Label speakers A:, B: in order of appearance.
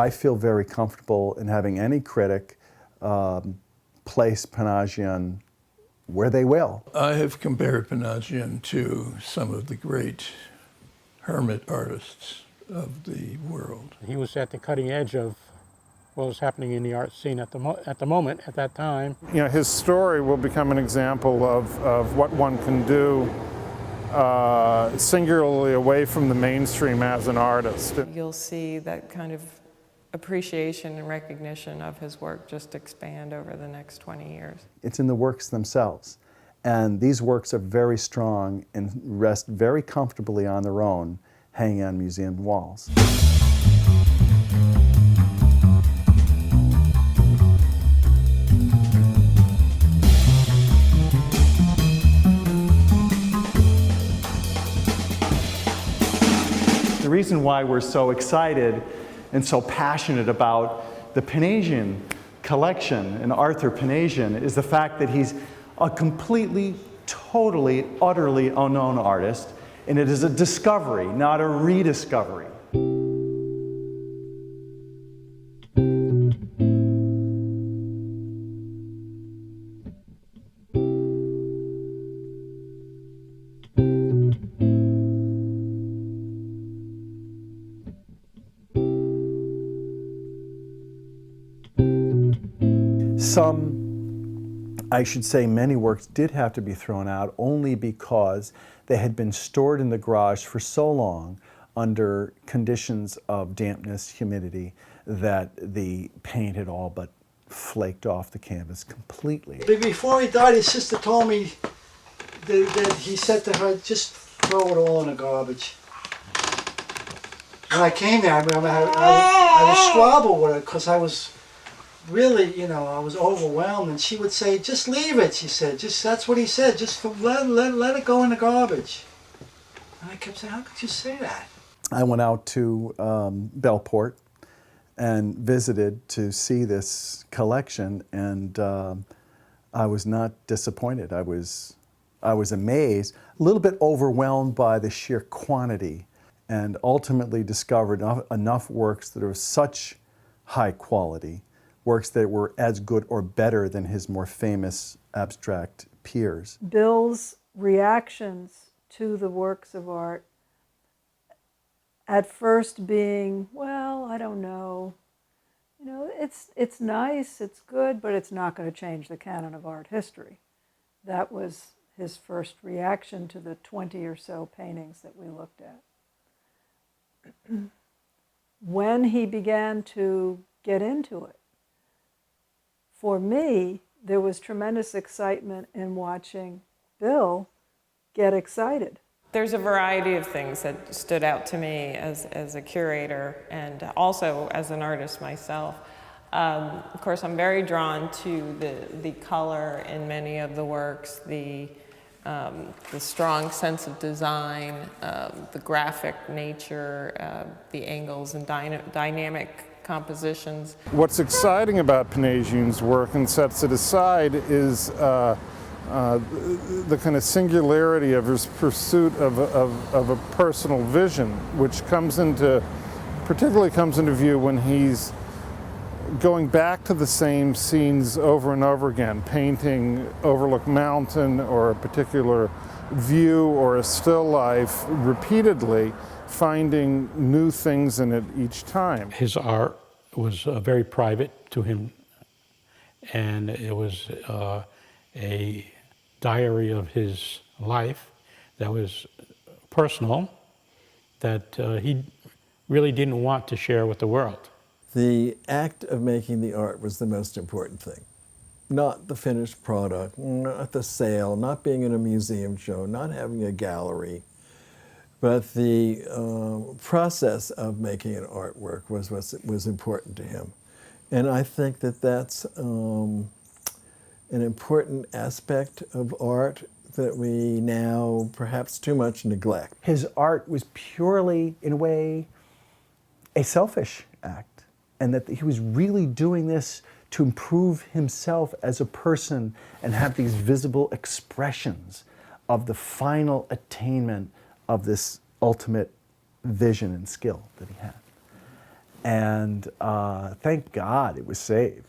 A: I feel very comfortable in having any critic place Pinajian where they will.
B: I have compared Pinajian to some of the great hermit artists of the world.
C: He was at the cutting edge of what was happening in the art scene at the moment, at that time.
D: You know, his story will become an example of what one can do singularly away from the mainstream as an artist.
E: You'll see that kind of appreciation and recognition of his work just expand over the next 20 years.
A: It's in the works themselves. And these works are very strong and rest very comfortably on their own, hanging on museum walls. The reason why we're so excited and so passionate about the Pinajian collection and Arthur Pinajian is the fact that he's a completely, totally, utterly unknown artist, and it is a discovery, not a rediscovery. I should say many works did have to be thrown out only because they had been stored in the garage for so long under conditions of dampness, humidity, that the paint had all but flaked off the canvas completely.
F: Before he died, his sister told me that he said to her, just throw it all in the garbage. When I came there, I remember I was squabble with her because I was really, you know, I was overwhelmed, and she would say, just leave it, she said. Just, that's what he said, just let it go in the garbage. And I kept saying, how could you say that?
A: I went out to Bellport and visited to see this collection, and I was not disappointed. I was amazed, a little bit overwhelmed by the sheer quantity, and ultimately discovered enough works that are of such high quality, works that were as good or better than his more famous abstract peers.
G: Bill's reactions to the works of art, at first being, well, I don't know, you know, it's nice, it's good, but it's not going to change the canon of art history. That was his first reaction to the 20 or so paintings that we looked at. When he began to get into it, for me, there was tremendous excitement in watching Bill get excited.
E: There's a variety of things that stood out to me as a curator and also as an artist myself. Of course, I'm very drawn to the color in many of the works, the strong sense of design, the graphic nature, the angles and dynamic compositions.
D: What's exciting about Pinajian's work and sets it aside is the kind of singularity of his pursuit of a personal vision, which particularly comes into view when he's going back to the same scenes over and over again, painting Overlook Mountain or a particular view or a still life repeatedly, finding new things in it each time.
C: His art was very private to him, and it was a diary of his life that was personal, that he really didn't want to share with the world.
H: The act of making the art was the most important thing. Not the finished product, not the sale, not being in a museum show, not having a gallery, but the process of making an artwork was what was important to him. And I think that that's an important aspect of art that we now perhaps too much neglect.
A: His art was purely, in a way, a selfish act, and that he was really doing this to improve himself as a person and have these visible expressions of the final attainment of this ultimate vision and skill that he had. And thank God it was saved.